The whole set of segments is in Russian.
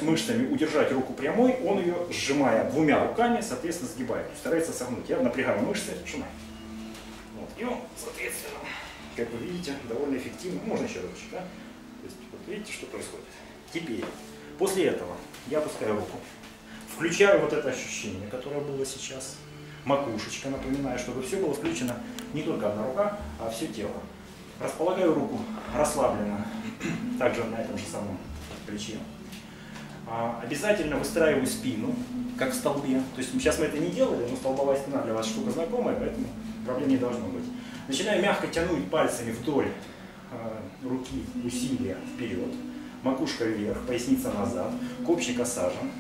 стараюсь мышцами удержать руку прямой, он ее, сжимая двумя руками, соответственно, сгибает. Старается согнуть. Я напрягаю мышцы, сжимаю. Вот. И он, соответственно, как вы видите, довольно эффективно. Можно еще разочек, да? То есть, вот видите, что происходит. Теперь, после этого я опускаю руку, включаю вот это ощущение, которое было сейчас. Макушечка, напоминаю, чтобы все было включено, не только одна рука, а все тело. Располагаю руку расслабленно, также на этом же самом плече. Обязательно выстраиваю спину, как в столбе. То есть сейчас мы это не делали, но столбовая спина для вас штука знакомая, поэтому проблем не должно быть. Начинаю мягко тянуть пальцами вдоль руки, усилия вперед, макушка вверх, поясница назад, копчик осажен.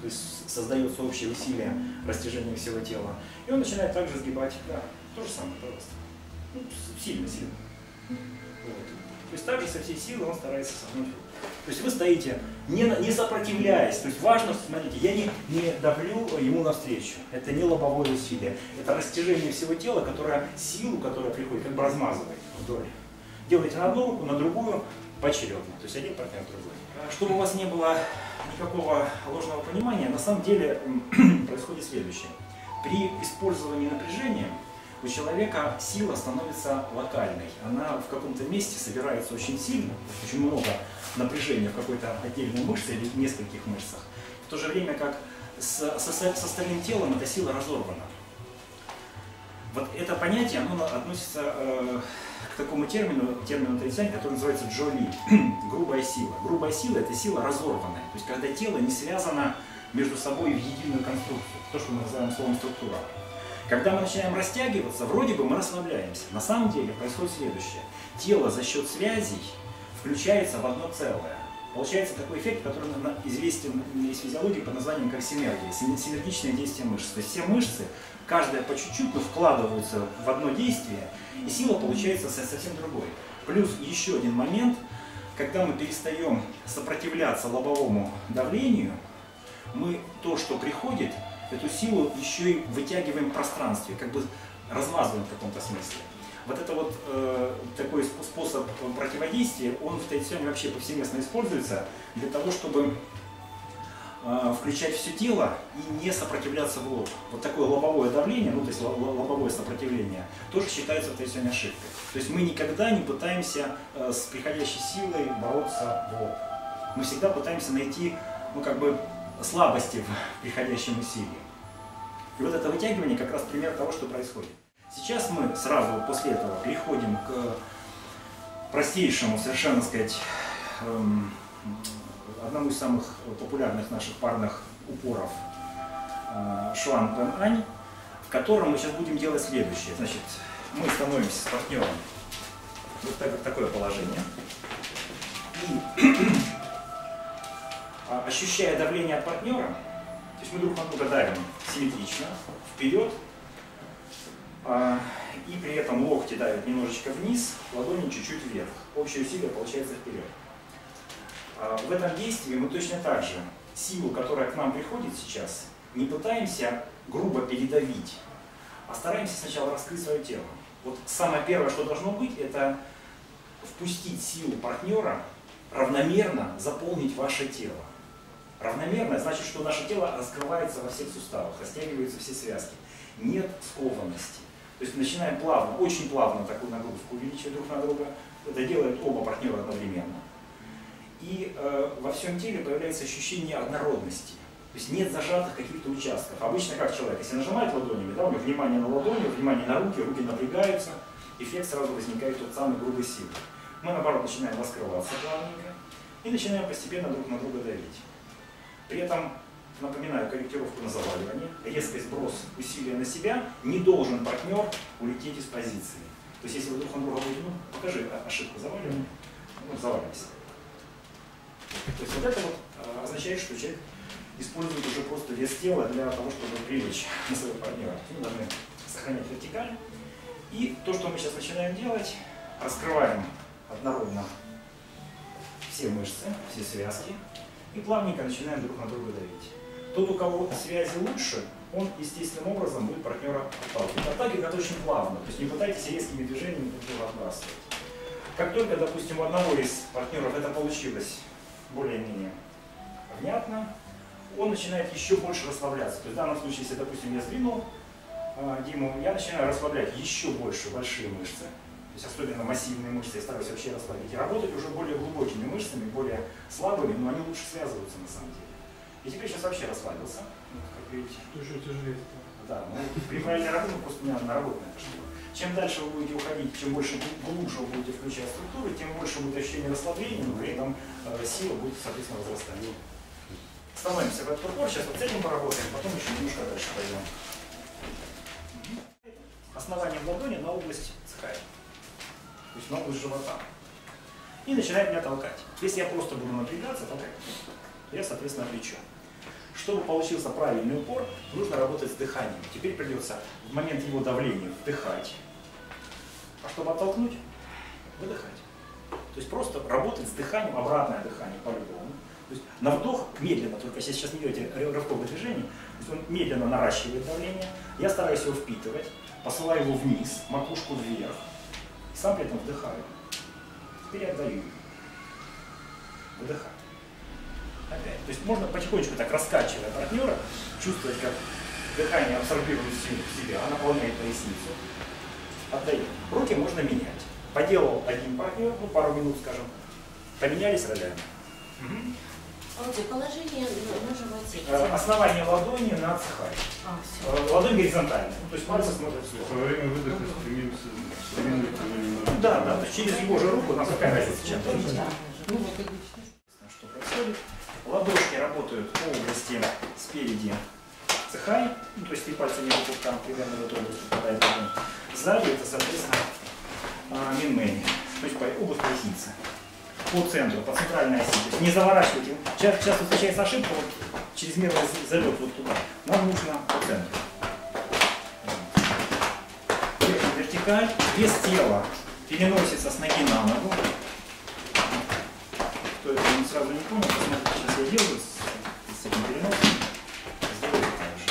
То есть создается общее усилие растяжения всего тела. И он начинает также сгибать. Да, то же самое, пожалуйста. Ну, сильно. Вот. То есть также со всей силы он старается согнуть руку. То есть вы стоите, не сопротивляясь. То есть важно, смотрите, я не давлю ему навстречу. Это не лобовое усилие. Это растяжение всего тела, силу, которая приходит, как бы размазывает вдоль. Делаете на одну руку, на другую поочередно. То есть один партнер, другой. Чтобы у вас не было никакого ложного понимания, на самом деле происходит следующее. При использовании напряжения у человека сила становится локальной. Она в каком-то месте собирается очень сильно, очень много напряжения в какой-то отдельной мышце или в нескольких мышцах. В то же время как с остальным телом эта сила разорвана. Вот это понятие, оно относится к такому термину традиционному, который называется джоли, грубая сила. Грубая сила – это сила разорванная, то есть когда тело не связано между собой в единую конструкцию, то, что мы называем словом структура. Когда мы начинаем растягиваться, вроде бы мы расслабляемся. На самом деле происходит следующее. Тело за счет связей включается в одно целое. Получается такой эффект, который известен из физиологии под названием как синергия, синергичное действие мышц. То есть все мышцы, каждая по чуть-чуть, но вкладываются в одно действие, и сила получается совсем другой. Плюс еще один момент, когда мы перестаем сопротивляться лобовому давлению, мы то, что приходит, эту силу еще и вытягиваем в пространстве, как бы размазываем в каком-то смысле. Вот это вот такой способ противодействия, он в традиционе вообще повсеместно используется для того, чтобы включать все тело и не сопротивляться в лоб. Вот такое лобовое давление, ну то есть лобовое сопротивление, тоже считается в традиционе ошибкой. То есть мы никогда не пытаемся с приходящей силой бороться в лоб. Мы всегда пытаемся найти, ну как бы, слабости в приходящем усилии. И вот это вытягивание как раз пример того, что происходит. Сейчас мы сразу после этого переходим к простейшему, совершенно сказать, одному из самых популярных наших парных упоров Шуан Пэн Ань, в котором мы сейчас будем делать следующее. Значит, мы становимся с партнером вот такое положение. И ощущая давление от партнера, то есть мы друг на друга давим симметрично, вперед, и при этом локти давят немножечко вниз, ладони чуть-чуть вверх. Общее усилие получается вперед. В этом действии мы точно так же силу, которая к нам приходит сейчас, не пытаемся грубо передавить, а стараемся сначала раскрыть свое тело. Вот самое первое, что должно быть, это впустить силу партнера, равномерно заполнить ваше тело. Равномерно значит, что наше тело раскрывается во всех суставах, растягиваются все связки. Нет скованности. То есть начинаем плавно, очень плавно такую нагрузку увеличивать друг на друга. Это делают оба партнера одновременно. И во всем теле появляется ощущение однородности. То есть нет зажатых каких-то участков. Обычно как человек, если нажимает ладонями, да, у него внимание на ладони, внимание на руки, руки напрягаются, эффект сразу возникает тот самый грубой силы. Мы наоборот начинаем раскрываться плавненько и начинаем постепенно друг на друга давить. При этом, напоминаю, корректировку на заваливание, резкий сброс усилия на себя, не должен партнер улететь из позиции. То есть если вы друг на друга будете, ну, покажи ошибку заваливания, ну, заваливайся. То есть вот это вот означает, что человек использует уже просто вес тела для того, чтобы привлечь на своего партнера. Мы должны сохранять вертикаль. И то, что мы сейчас начинаем делать, раскрываем однородно все мышцы, все связки и плавненько начинаем друг на друга давить. Тот, у кого связи лучше, он естественным образом будет партнера отталкивать. Отталкивать надо очень плавно, то есть не пытайтесь резкими движениями друг друга отбрасывать. Как только, допустим, у одного из партнеров это получилось более-менее внятно, он начинает еще больше расслабляться. То есть в данном случае, если, допустим, я сдвинул Диму, я начинаю расслаблять еще больше большие мышцы. То есть особенно массивные мышцы я стараюсь вообще расслабить. И работать уже более глубокими мышцами, более слабыми, но они лучше связываются на самом деле. И теперь сейчас вообще расслабился, как видите. Что еще тяжелее? Да, ну, при правильной работе просто у меня наработанная эта штука. Чем дальше вы будете уходить, чем больше глубже вы будете включать структуры, тем больше будет ощущение расслабления, но при этом сила будет, соответственно, возрастать. Становимся в этот упор, сейчас вот с этим поработаем, потом еще немножко дальше пойдем. Основание в ладони на область цхая, то есть на область живота. И начинает меня толкать. Если я просто буду напрягаться, толкать, я, соответственно, плечо. Чтобы получился правильный упор, нужно работать с дыханием. Теперь придется в момент его давления вдыхать, а чтобы оттолкнуть, выдыхать. То есть просто работать с дыханием, обратное дыхание по-любому. То есть на вдох медленно, только если сейчас не делаете рывковое движение, то есть он медленно наращивает давление, я стараюсь его впитывать, посылаю его вниз, макушку вверх, и сам при этом вдыхаю. Теперь отдаю. Выдыхаю. Опять. То есть можно потихонечку так раскачивая партнера, чувствовать, как дыхание абсорбирует силу в себя, она наполняет поясницу. Отдаю. Руки можно менять. Поделал один партнер, ну пару минут, скажем, поменялись ролями. Положение на животе. Основание ладони на цхай. Ладонь горизонтальная. Ну, то есть пальцы смотрят в Во время выдоха стремимся. Да, то есть через его же руку, у нас какая разница, чем то. Что происходит? Ладошки работают по области спереди цхай, ну, то есть три пальца не выпускают, там примерно в эту область попадает ладонь. Сзади это, соответственно, минмени, то есть по области поясницы. По центру, по центральной оси. То есть не заворачивайте. Часто встречается ошибка, вот чрезмерный залет вот туда. Нам нужно по центру. Держим вертикаль, вес тела переносится с ноги на ногу. Кто это сразу не понял, посмотрите, сейчас я делаю с этим переносом. Сделаю так же.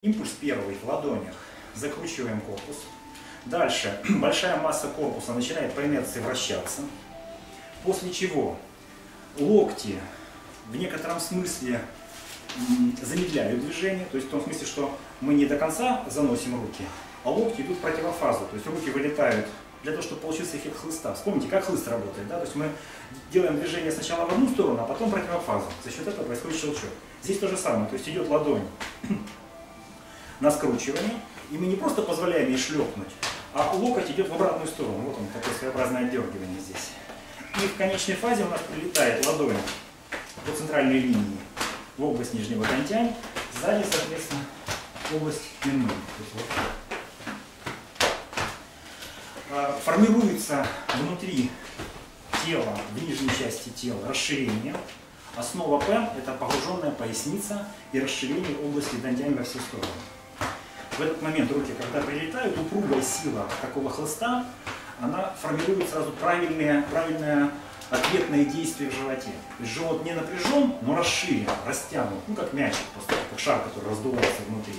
Импульс первый в ладонях. Закручиваем корпус. Дальше большая масса корпуса начинает по инерции вращаться. После чего локти в некотором смысле замедляют движение. То есть в том смысле, что мы не до конца заносим руки, а локти идут в противофазу. То есть руки вылетают для того, чтобы получился эффект хлыста. Вспомните, как хлыст работает. Да? То есть мы делаем движение сначала в одну сторону, а потом в противофазу. За счет этого происходит щелчок. Здесь то же самое. То есть идет ладонь на скручивание, и мы не просто позволяем ей шлепнуть, а локоть идет в обратную сторону. Вот он, такое своеобразное отдергивание здесь. И в конечной фазе у нас прилетает ладонь по центральной линии в область нижнего дантянь, сзади, соответственно, в область минмени. Формируется внутри тела, в нижней части тела, расширение. Основа П – это погруженная поясница и расширение области дантянь во все стороны. В этот момент руки, когда прилетают, упругая сила такого хлыста, она формирует сразу правильное ответное действие в животе. То есть живот не напряжен, но расширен, растянут, ну как мячик, просто как шар, который раздувается внутри.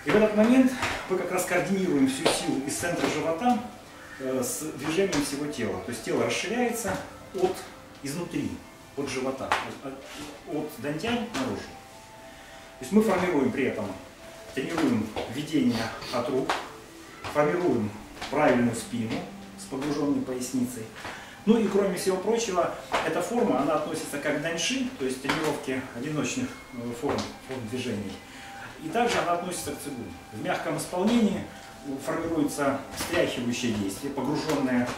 И в этот момент мы как раз координируем всю силу из центра живота с движением всего тела. То есть тело расширяется изнутри, от живота, от дантянь наружу. То есть мы формируем при этом, тренируем ведение от рук, формируем правильную спину с погруженной поясницей. Ну и кроме всего прочего, эта форма, она относится как к даньши, то есть тренировке одиночных форм движений. И также она относится к цигун. В мягком исполнении формируется встряхивающее действие, погруженная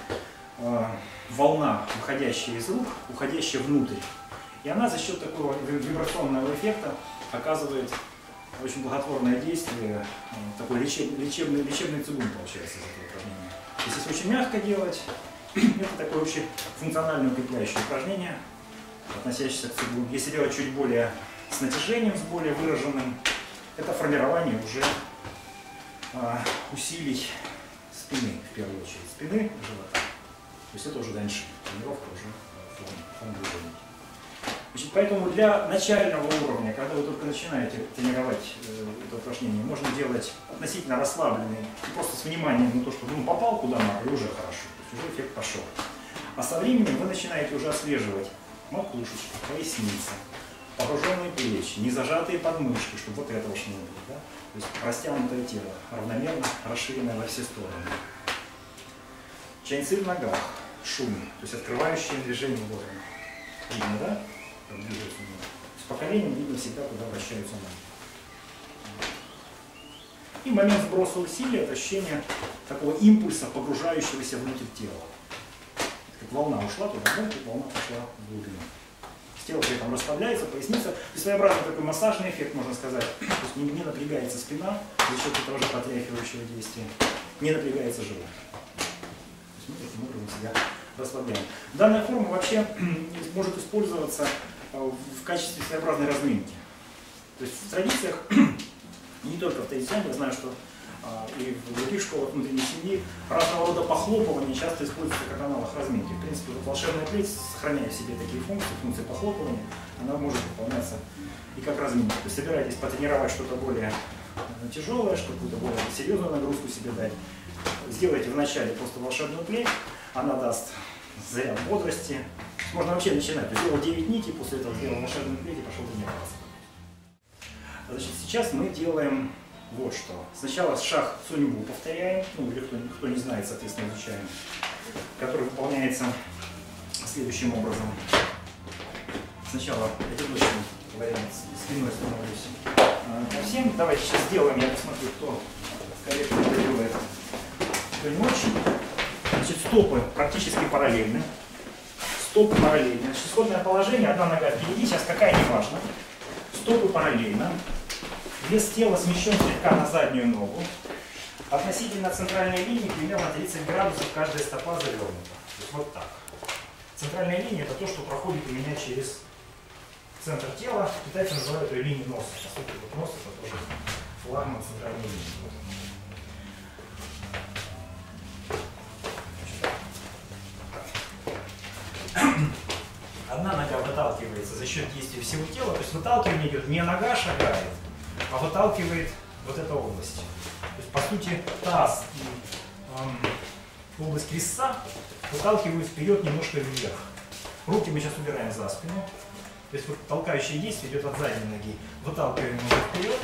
волна, выходящая из рук, уходящая внутрь. И она за счет такого вибрационного эффекта оказывает очень благотворное действие, такой лечебный цигун получается из этого упражнения. То есть, если очень мягко делать, это такое очень функциональное укрепляющее упражнение, относящееся к цигун. Если делать чуть более с натяжением, с более выраженным, это формирование уже усилий спины, в первую очередь, спины, живота. То есть это уже дальше тренировка уже фон движения. Значит, поэтому для начального уровня, когда вы только начинаете тренировать это упражнение, можно делать относительно расслабленный, просто с вниманием на то, что попал куда надо, и уже хорошо, то есть уже эффект пошел. А со временем вы начинаете уже отслеживать макушечку, поясница, погруженные плечи, не зажатые подмышки, чтобы вот этого уж не было. Да? То есть растянутое тело, равномерно расширенное во все стороны. Чаньцы в ногах, шумы, то есть открывающие движение в сторону. Видно, да? Как движется ноги. С поколением видно всегда, куда вращаются ноги. И момент сброса усилия, это ощущение такого импульса, погружающегося внутрь тела. Как волна ушла туда, да? Как волна пошла в глубину. Тело при этом расслабляется, поясница. И своеобразный такой массажный эффект, можно сказать. То есть не напрягается спина, за счет этого же потряхивающего действия. Не напрягается живот. То есть мы таким образом себя расслабляем. Данная форма вообще может использоваться в качестве своеобразной разминки. То есть в традициях, не только в тайцзяне, я знаю, что и в других школах внутренней семьи разного рода похлопывания часто используются как аналог разминки. В принципе, волшебная плеть, сохраняя в себе такие функции похлопывания, она может выполняться и как разминка. То есть собираетесь потренировать что-то более тяжелое, какую-то более серьезную нагрузку себе дать. Сделайте вначале просто волшебную плеть, она даст заряд бодрости. Можно вообще начинать. Сделал 9 нитей, после этого сделал волшебную плеть и пошел тренироваться. Значит, сейчас мы делаем вот что. Сначала шаг Цуньбу повторяем, или кто не знает, соответственно, изучаем, который выполняется следующим образом. Сначала одиночным вариант спиной становлюсь ко всем. Давайте сейчас сделаем, я посмотрю, кто корректно это делает, кто не очень. Значит, стопы практически параллельны. Стопы параллельны. Значит, исходное положение, одна нога впереди, сейчас какая, не важно. Стопы параллельно. Вес тела смещен слегка на заднюю ногу. Относительно центральной линии примерно 30 градусов каждая стопа завернута. То есть вот так. Центральная линия — это то, что проходит у меня через центр тела. Китайцы называют ее линией носа. Поскольку вот нос — это тоже флагман центральной линии. Одна нога выталкивается за счет действия всего тела. То есть выталкивание идет не нога шагает, а выталкивает вот эта область. То есть, по сути, таз и область крестца выталкивают вперед, немножко вверх. Руки мы сейчас убираем за спину. То есть вот толкающее действие идет от задней ноги. Выталкиваем ногу вперед.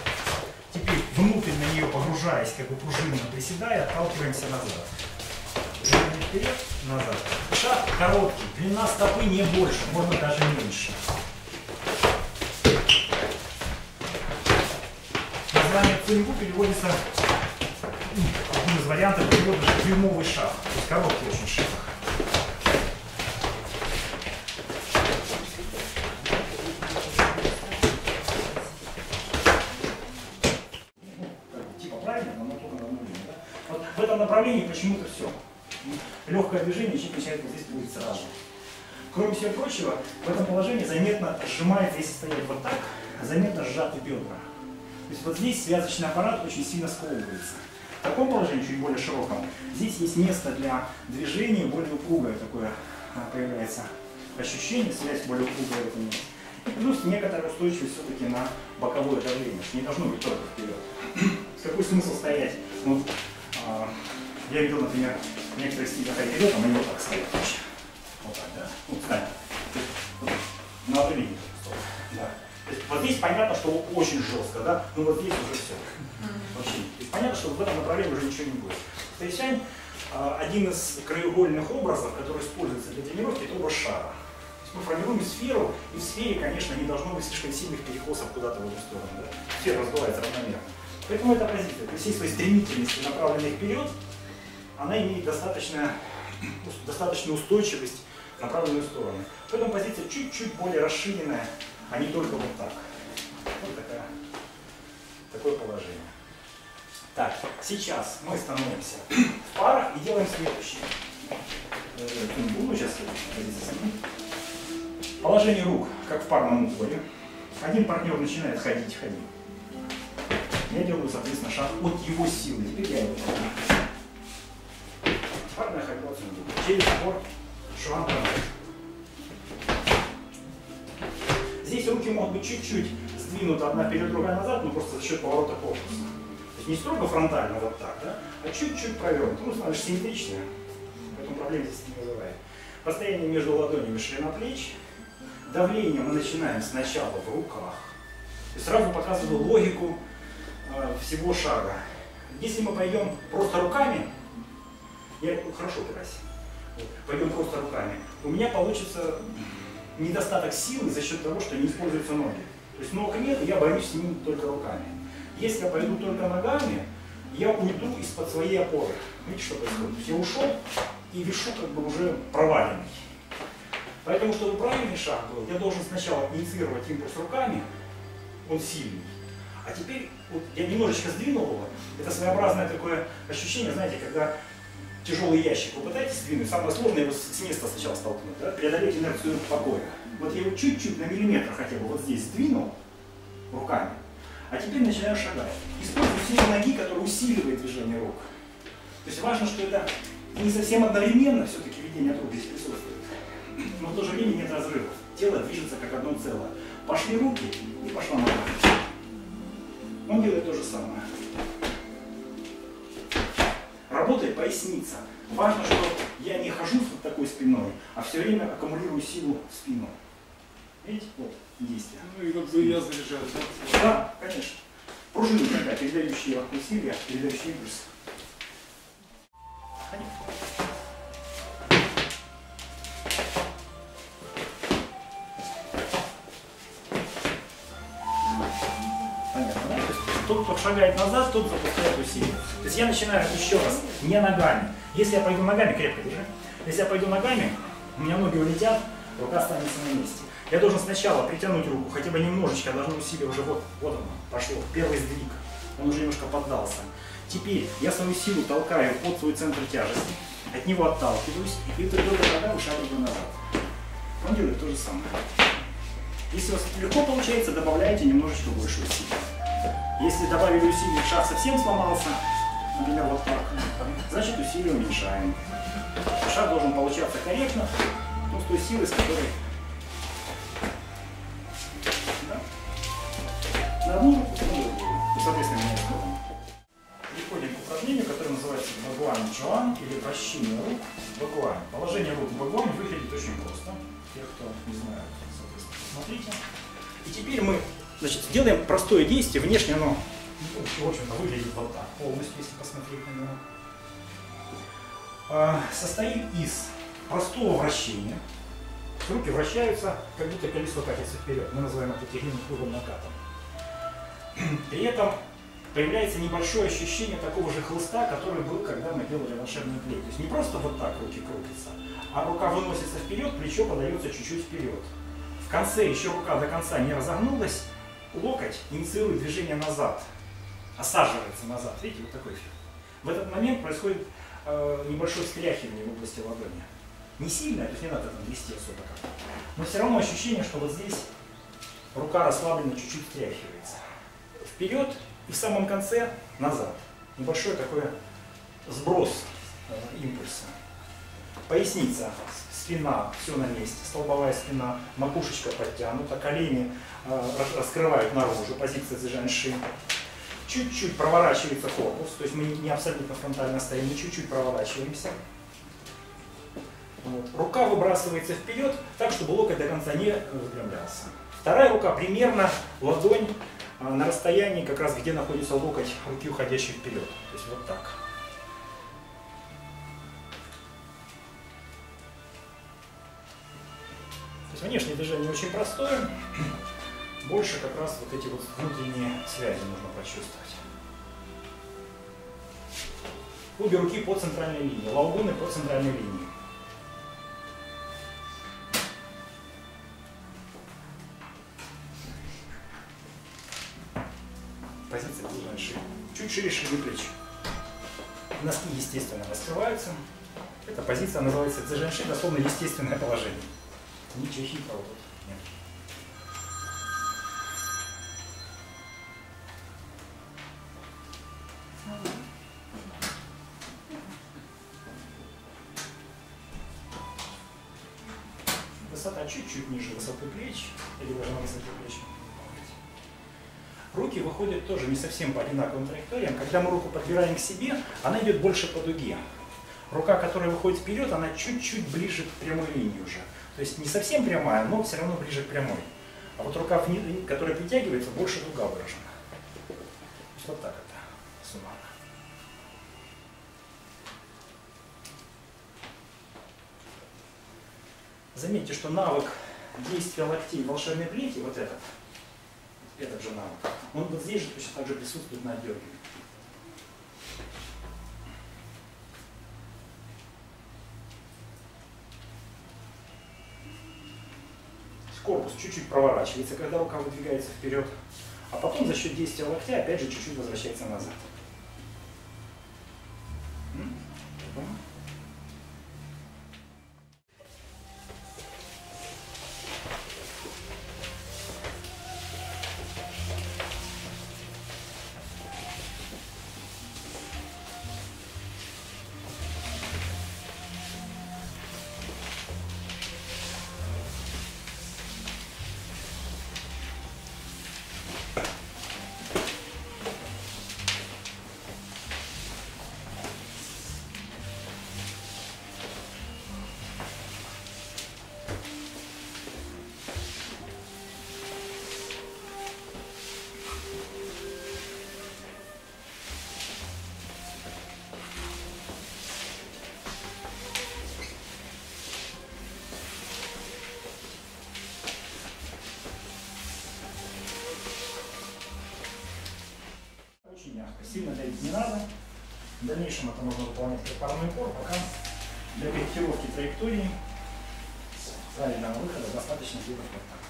Теперь внутрь на нее погружаясь, как бы пружинно приседая, отталкиваемся назад. Вперед, назад. Шаг короткий, длина стопы не больше, можно даже меньше. Название Цуньбу переводится, один из вариантов перевода, дюймовый шаг, то есть короткий очень шаг. Типа правильно, но только на одну линию. Да? Вот в этом направлении почему-то все. Легкое движение, человек начинает вот здесь будет сразу. Кроме всего прочего, в этом положении заметно сжимается, если стоять вот так, заметно сжаты бедра. То есть вот здесь связочный аппарат очень сильно сковывается. В таком положении, чуть более широком, здесь есть место для движения, более упругое такое появляется ощущение, связь более упругая в этом месте. И плюс некоторая устойчивость все-таки на боковое давление, что не должно быть только вперед. Какой смысл стоять? Ну, я видел, например, в некоторых стилях вперед, а мы вот так стоят вообще. Вот так, да? Вот, да. Вот, на одной линии. Да. То есть, вот здесь понятно, что очень жестко, да? Но вот здесь уже все. Вообще. То есть понятно, что в этом направлении уже ничего не будет. Тайцзянь один из краеугольных образов, который используется для тренировки, это образ шара. То есть мы формируем сферу, и в сфере, конечно, не должно быть слишком сильных перекосов куда-то в эту сторону. Да? Сфера раздувается равномерно. Поэтому эта позиция, при всей своей стремительности, направленной вперед, она имеет достаточную устойчивость в направленную сторону. Поэтому позиция чуть-чуть более расширенная, а не только вот так. Вот такое положение. Так, сейчас мы становимся в парах и делаем следующее. Буду сейчас следующую позицию. Положение рук, как в парном упоре. Один партнер начинает ходить. Я делаю, соответственно, шаг от его силы. Теперь я его делаю. Парная ходьба через упор, шванг. руки могут быть чуть-чуть сдвинуты одна вперед, другая назад, но просто за счет поворота корпуса. То есть не строго фронтально вот так, да, а чуть-чуть провернуто. Ну, смотришь, симметричное, поэтому проблем здесь не вызывает. Расстояние между ладонями, ширина плеч. Давление мы начинаем сначала в руках. И сразу показываю логику всего шага. Если мы пойдем просто руками, хорошо опирайся, пойдем просто руками, у меня получится недостаток силы за счет того, что не используются ноги. То есть ног нет, я борюсь с ними только руками. Если я пойду только ногами, я уйду из-под своей опоры. Видите, что происходит? Я ушел и вешу как бы уже проваленный. Поэтому, чтобы правильный шаг был, я должен сначала инициировать импульс руками, он сильный. А теперь вот я немножечко сдвинул его. Это своеобразное такое ощущение, знаете, когда тяжелый ящик вы пытаетесь сдвинуть, самое сложное его с места сначала столкнуть, да? Преодолеть инерцию покоя. Вот я его чуть-чуть на миллиметр хотя бы вот здесь сдвинул руками, а теперь начинаю шагать. Использую силу ноги, которая усиливает движение рук. То есть важно, что это не совсем одновременно, все-таки ведение рук здесь присутствует, но в то же время нет разрывов. Тело движется как одно целое. Пошли руки и пошла нога. Он делает то же самое. Работает поясница. Важно, что я не хожу с вот такой спиной, а все время аккумулирую силу в спину. Видите? Вот действие. Ну и как бы я заряжаю. Да, конечно. Пружина такая, передающая усилия, передающая импульс. Понятно, да? То есть тот, кто шагает назад, тот запускает усилие. То есть я начинаю еще раз, не ногами. Если я пойду ногами, крепко держи. Если я пойду ногами, у меня ноги улетят, рука останется на месте. Я должен сначала притянуть руку, хотя бы немножечко, должно усилие уже вот оно, пошло, первый сдвиг. Он уже немножко поддался. Теперь я свою силу толкаю под свой центр тяжести, от него отталкиваюсь, и вот только нога вышагиваю назад. Он делает то же самое. Если у вас легко получается, добавляйте немножечко больше усилий. Если добавили усилий, шаг совсем сломался, например, вот так, значит усилие уменьшаем. Шаг должен получаться корректно, но с той силой, с которой на одну руку, на другую. И, соответственно, меняем сторону. Переходим к упражнению, которое называется Бхагаван Чуан или вращение рук в Бхагаване. Положение рук в Бхагаване выглядит очень просто. Те, кто не знает, соответственно, посмотрите. И теперь мы, значит, сделаем простое действие. Внешне оно, в общем-то, выглядит вот так полностью, если посмотреть на него. Состоит из простого вращения. Руки вращаются, как будто колесо катится вперед. Мы называем это техническим круговым накатом. При этом появляется небольшое ощущение такого же хлыста, который был, когда мы делали волшебный клей. То есть не просто вот так руки крутятся, а рука выносится вперед, плечо подается чуть-чуть вперед. В конце еще рука до конца не разогнулась, локоть инициирует движение назад, осаживается назад. Видите, вот такой эффект. В этот момент происходит небольшое встряхивание в области ладони. Не сильное, то есть не надо там трясти особо как-то. Но все равно ощущение, что вот здесь рука расслабленно чуть-чуть встряхивается. Вперед и в самом конце назад. Небольшой такой сброс импульса. Поясница, спина, все на месте, столбовая спина, макушечка подтянута, колени раскрывают наружу, позиция цзэжань-ши. Чуть-чуть проворачивается корпус, то есть мы не абсолютно фронтально стоим, мы чуть-чуть проворачиваемся. Вот. Рука выбрасывается вперед, так, чтобы локоть до конца не выпрямлялся. Вторая рука примерно ладонь на расстоянии, как раз где находится локоть руки, уходящей вперед. То есть вот так. То есть внешнее движение очень простое. Больше как раз вот эти вот внутренние связи нужно почувствовать. Обе руки по центральной линии, лаогуны по центральной линии. Позиция цзэжань-ши. Чуть шире ширины плеч. Носки, естественно, раскрываются. Эта позиция называется цзэжань-ши, дословно естественное положение. Ничего хитрого тут нет. Высота чуть-чуть ниже высоты плеч, или даже на высоте плеч. Руки выходят тоже не совсем по одинаковым траекториям. Когда мы руку подбираем к себе, она идет больше по дуге. Рука, которая выходит вперед, она чуть-чуть ближе к прямой линии уже. То есть не совсем прямая, но все равно ближе к прямой. А вот рука, которая притягивается, больше дуга выражена. Вот так это суммарно. Заметьте, что навык действия локтей волшебной плети, вот этот же навык, он вот здесь же точно так же присутствует на отдергивании. Корпус чуть-чуть проворачивается, когда рука выдвигается вперед, а потом за счет действия локтя опять же чуть-чуть возвращается назад. Сильно давить не надо. В дальнейшем это можно выполнять как парный упор, пока для корректировки траектории правильного выхода достаточно сделать вот так.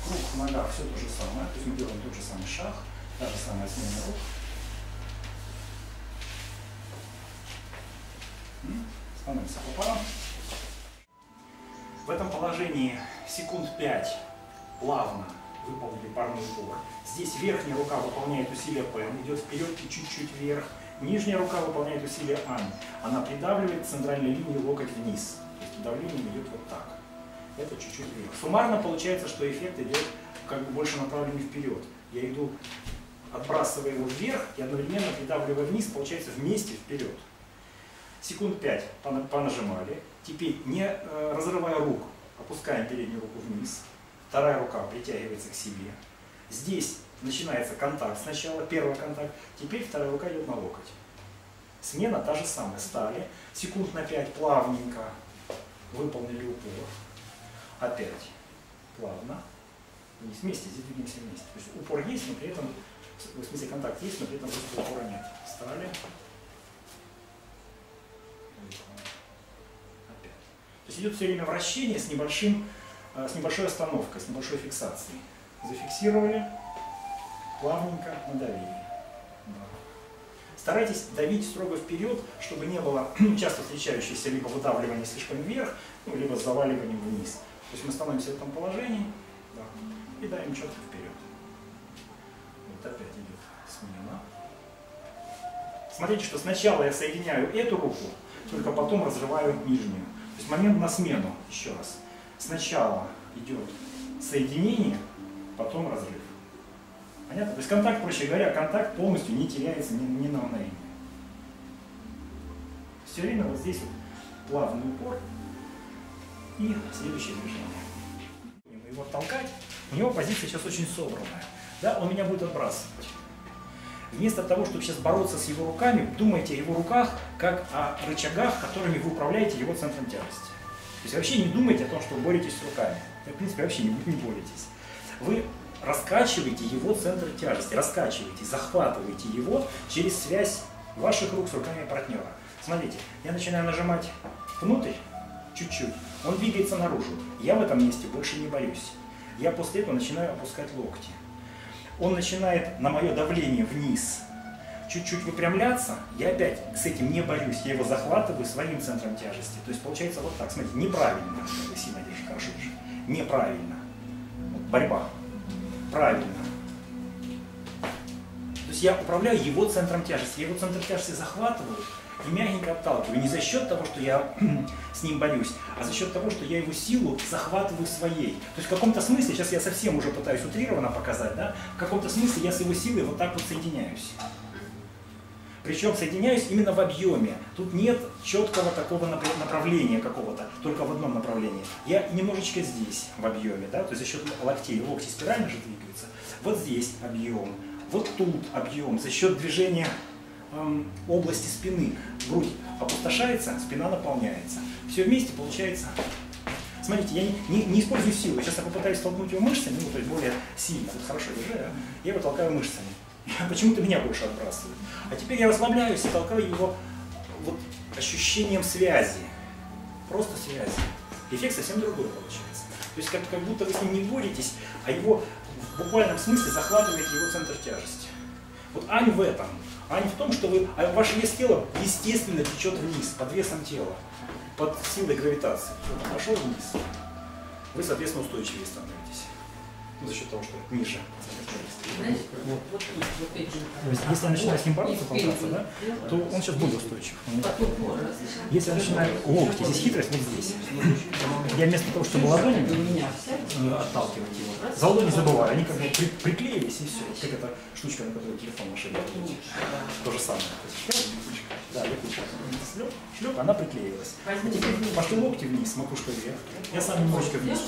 Круг в ногах все то же самое, то есть мы делаем тот же самый шаг, та же самая смена рук. Становимся по парам. В этом положении секунд 5 плавно выполнили парный упор. Здесь верхняя рука выполняет усилие ПМ, идет вперед и чуть-чуть вверх. Нижняя рука выполняет усилие АН. Она придавливает центральной линию локоть вниз. То есть давление идет вот так. Это чуть-чуть вверх. Суммарно получается, что эффект идет как бы больше направленный вперед. Я иду, отбрасывая его вверх и одновременно придавливая вниз, получается вместе вперед. Секунд 5 понажимали. Теперь, не разрывая рук, опускаем переднюю руку вниз. Вторая рука притягивается к себе. Здесь начинается контакт сначала, первый контакт, теперь вторая рука идет на локоть. Смена та же самая. Стали, секунд на 5 плавненько выполнили упор. Опять плавно. Вместе, здесь двигаемся вместе. То есть упор есть, но при этом, в смысле контакт есть, но при этом упора нет. Стали. Опять. То есть идет все время вращение с небольшой остановкой, с небольшой фиксацией. Зафиксировали, плавненько надавили. Да. Старайтесь давить строго вперед, чтобы не было часто встречающееся либо выдавливание слишком вверх, ну, либо с заваливанием вниз. То есть мы становимся в этом положении, да, и давим четко вперед. Вот опять идет смена. Смотрите, что сначала я соединяю эту руку, только потом разрываю нижнюю. То есть момент на смену, еще раз. Сначала идет соединение, потом разрыв. Понятно? То есть контакт, проще говоря, контакт полностью не теряется ни на мгновение. Все время вот здесь вот плавный упор и следующее движение. Его толкать, у него позиция сейчас очень собранная. Да, он меня будет отбрасывать. Вместо того, чтобы сейчас бороться с его руками, думайте о его руках как о рычагах, которыми вы управляете его центром тяжести. То есть вообще не думайте о том, что вы боретесь с руками. Вы, в принципе, вообще не боретесь. Вы раскачиваете его центр тяжести, раскачиваете, захватываете его через связь ваших рук с руками партнера. Смотрите, я начинаю нажимать внутрь, чуть-чуть, он двигается наружу. Я в этом месте больше не борюсь. Я после этого начинаю опускать локти. Он начинает на мое давление вниз чуть-чуть выпрямляться, я опять с этим не борюсь, я его захватываю своим центром тяжести. То есть получается вот так, смотрите, неправильно, сильно держи, хорошо держи, неправильно, вот, борьба, правильно. То есть я управляю его центром тяжести, я его центр тяжести захватываю и мягенько отталкиваю. Не за счет того, что я с ним борюсь, а за счет того, что я его силу захватываю своей. То есть в каком-то смысле, сейчас я совсем уже пытаюсь утрированно показать, да, в каком-то смысле я с его силой вот так вот соединяюсь. Причем соединяюсь именно в объеме. Тут нет четкого такого направления какого-то, только в одном направлении. Я немножечко здесь в объеме, да, то есть за счет локтей, локти спирально же двигаются. Вот здесь объем, вот тут объем, за счет движения области спины. Грудь опустошается, спина наполняется. Все вместе получается. Смотрите, я не использую силу. Сейчас я попытаюсь толкнуть его мышцами, ну, то есть более сильно. Вот хорошо держи, а? Я его толкаю мышцами. Почему-то меня больше отбрасывает. А теперь я расслабляюсь и толкаю его вот ощущением связи. Просто связи. Эффект совсем другой получается. То есть как будто вы с ним не боретесь, а его в буквальном смысле захватывает его центр тяжести. Вот ань в этом. Ань в том, что ваш вес тела естественно течет вниз, под весом тела, под силой гравитации. Вот, пошел вниз. Вы, соответственно, устойчивее становитесь. За счет того, что ниже. Знаешь, вот тут, вот эти. То есть, если я начинаю с ним бороться, да, то он сейчас более устойчив. Если я начинаю локти, здесь хитрость вот здесь. Я вместо того, чтобы ладонями отталкивать его, за ладони забываю. Они как бы приклеились и все. Как эта штучка, на которой телефон машины. То же самое. Да, я шлеп, она приклеилась. А теперь пошли локти вниз, макушка вверх. Я сам немножечко вниз.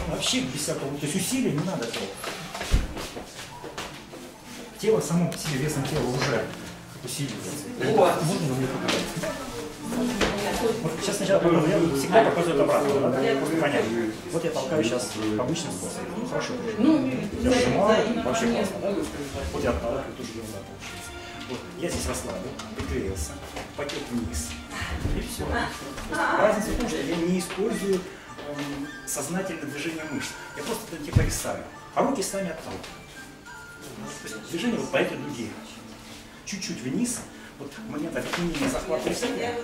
Вообще без всякого, то есть усилия не надо этого. Тело само по себе весом тела уже усиливается. Вот сейчас сначала покажу, я всегда показываю обратно, да? Понятно. Вот я толкаю сейчас обычным способом. Ну хорошо. Я сжимаю, вообще классно, да? Вот я отталкиваю, тоже ерунда получается. Вот, я здесь расслабил, приклеился, потек вниз. И все. Разница в том, что я не использую сознательное движение мышц. Я просто это типа рисаю. А руки сами отталкивают. То есть движение вот по этой дуге. Чуть-чуть вниз. Вот момент объединения захвата себя.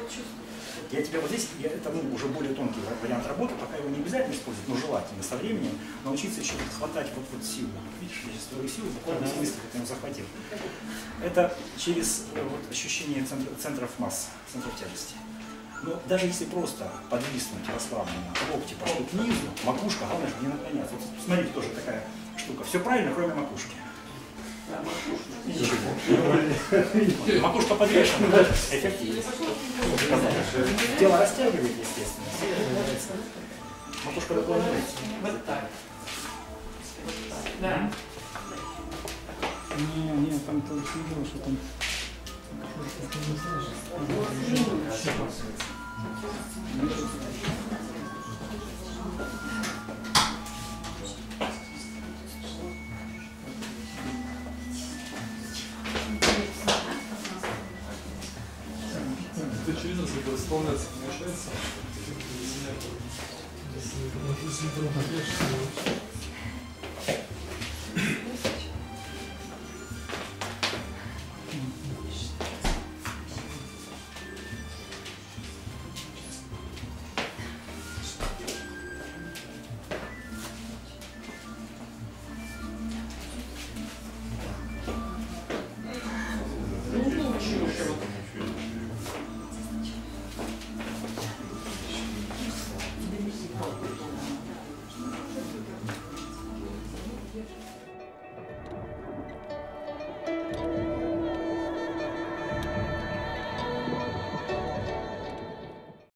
Я тебе вот здесь, это уже более тонкий вариант работы, пока его не обязательно использовать, но желательно со временем научиться еще хватать вот силу. Видишь, я сейчас твою силу буквально быстро его захватил. Это через вот, ощущение центров масс, центров тяжести. Но даже если просто подвиснуть расслабленно, локти пошли к низу, макушка, главное, чтобы не наклоняться. Вот смотрите, тоже такая штука. Все правильно, кроме макушки. Макушка подвешена, эффект есть. Тело растягивает, естественно. Макушка наклоняется. Вот так. Да. Не, там то не дело, что там. Ты через это восполняться не мешается?